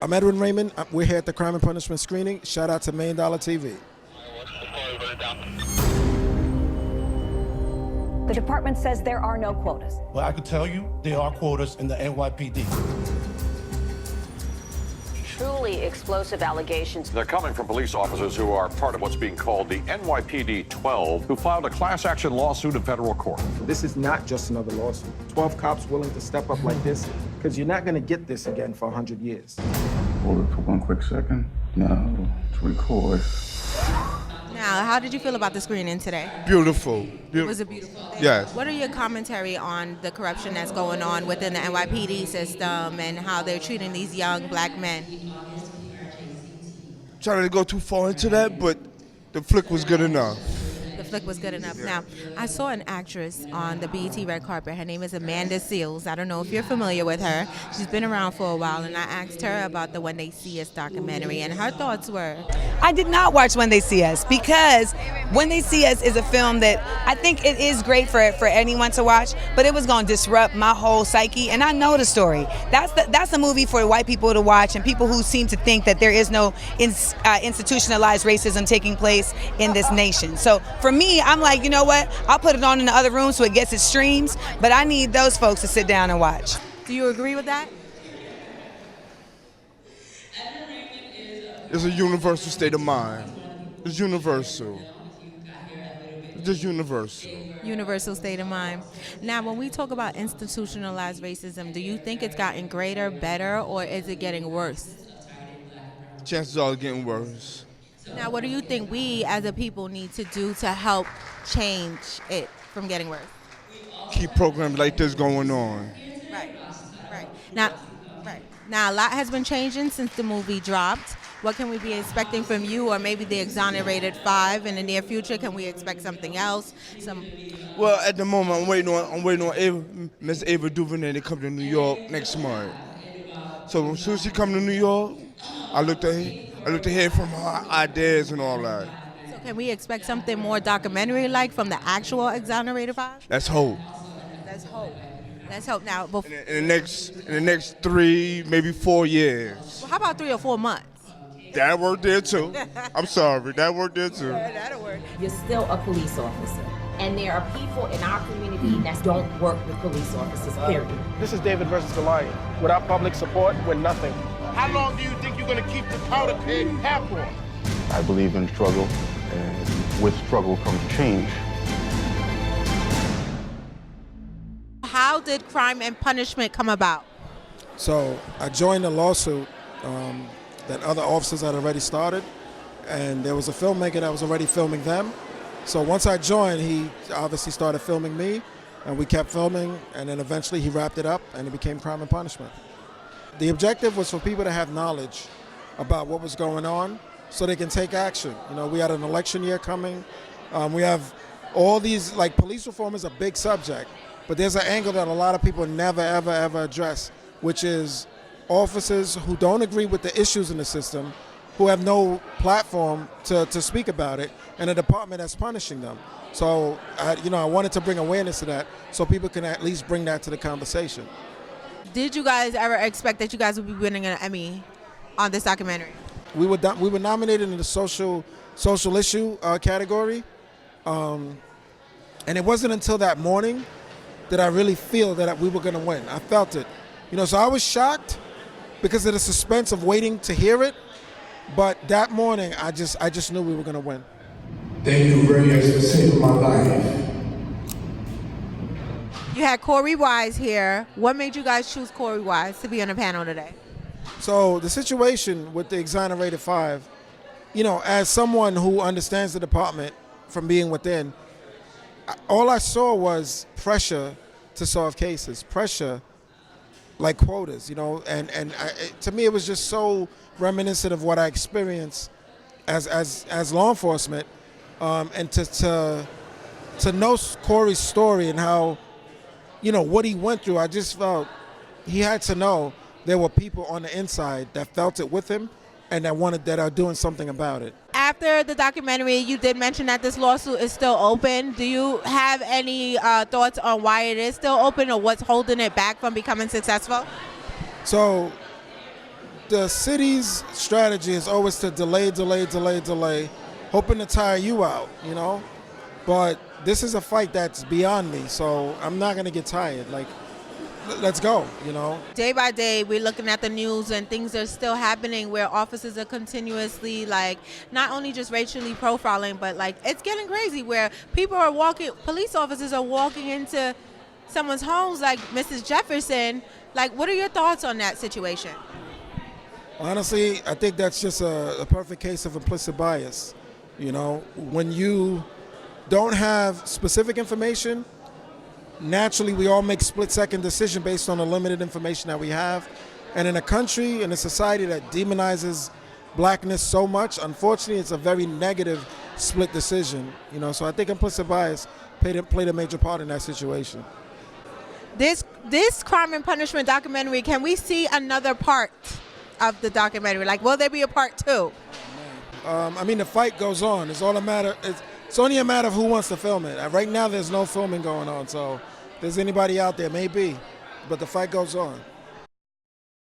I'm Edwin Raymond. We're here at the Crime and Punishment screening. Shout out to $1 Million TV. The department says there are no quotas. Well, I can tell you there are quotas in the NYPD. Truly explosive allegations. They're coming from police officers who are part of what's being called the NYPD 12, who filed a class action lawsuit in federal court. This is not just another lawsuit. 12 cops willing to step up like this, because you're not going to get this again for 100 years. Hold it for one quick second. Now, to record. Now, how did you feel about the screening today? Beautiful. It was a beautiful day. Yes. What are your commentary on the corruption that's going on within the NYPD system and how they're treating these young black men? Trying to go too far into that, but the flick was good enough. The flick was good enough. Now, I saw an actress on the BET red carpet. Her name is Amanda Seales. I don't know if you're familiar with her. She's been around for a while, and I asked her about the When They See Us documentary, and her thoughts were... I did not watch When They See Us because When They See Us is a film that I think it is great for anyone to watch, but it was going to disrupt my whole psyche, and I know the story. That's a movie for white people to watch and people who seem to think that there is no institutionalized racism taking place in this nation. So for me, I'm like, you know what? I'll put it on in the other room so it gets its streams, but I need those folks to sit down and watch. Do you agree with that? It's a universal state of mind. It's universal. It's just universal. Universal state of mind. Now, when we talk about institutionalized racism, do you think it's gotten greater, better, or is it getting worse? Chances are it's getting worse. Now, what do you think we as a people need to do to help change it from getting worse? Keep programs like this going on. Right. Now, a lot has been changing since the movie dropped. What can we be expecting from you, or maybe the exonerated 5 in the near future? Can we expect something else? Well, at the moment, I'm waiting on Miss Ava DuVernay to come to New York next month. So as soon as she come to New York, I look to hear from her ideas and all that. So can we expect something more documentary-like from the actual exonerated 5? Let's hope. Let's hope now. In the next 3, maybe 4 years. Well, how about 3 or 4 months? That worked there too. I'm sorry, that worked there too. That'll work. You're still a police officer. And there are people in our community that don't work with police officers, period. This is David versus Goliath. Without public support, we're nothing. How long do you think you're going to keep the powder keg half on? I believe in struggle, and with struggle comes change. How did Crime and Punishment come about? So I joined a lawsuit that other officers had already started, and there was a filmmaker that was already filming them. So once I joined, he obviously started filming me, and we kept filming, and then eventually he wrapped it up, and it became Crime and Punishment. The objective was for people to have knowledge about what was going on so they can take action. You know, we had an election year coming. We have all these, like, police reform is a big subject, but there's an angle that a lot of people never, ever, ever address, which is officers who don't agree with the issues in the system, who have no platform to speak about it, and a department that's punishing them. So, I wanted to bring awareness to that so people can at least bring that to the conversation. Did you guys ever expect that you guys would be winning an Emmy on this documentary? We were nominated in the social issue category, and it wasn't until that morning that I really feel that we were going to win. I felt it. So I was shocked because of the suspense of waiting to hear it. But that morning, I just knew we were going to win. Thank you very much for saving my life. You had Korey Wise here. What made you guys choose Korey Wise to be on the panel today? So the situation with the exonerated 5, as someone who understands the department from being within, all I saw was pressure to solve cases, pressure like quotas, and to me it was just so reminiscent of what I experienced as law enforcement, and to know Korey's story and how, what he went through. I just felt he had to know there were people on the inside that felt it with him and that are doing something about it. After the documentary, you did mention that this lawsuit is still open. Do you have any thoughts on why it is still open or what's holding it back from becoming successful? So the city's strategy is always to delay, hoping to tire you out, you know? But this is a fight that's beyond me, so I'm not going to get tired. Like, let's go, you know? Day by day, we're looking at the news and things are still happening where officers are continuously, like, not only just racially profiling, but, like, it's getting crazy where police officers are walking into someone's homes, like Mrs. Jefferson. Like, what are your thoughts on that situation? Honestly, I think that's just a perfect case of implicit bias. You know, when you don't have specific information, naturally we all make split-second decisions based on the limited information that we have. And in a country, in a society that demonizes blackness so much, unfortunately, it's a very negative split decision. You know, so I think implicit bias played a major part in that situation. This Crime and Punishment documentary, can we see another part of the documentary? Like, will there be a part 2? I mean, the fight goes on. It's only a matter of who wants to film it. Right now, there's no filming going on, so if there's anybody out there, maybe, but the fight goes on.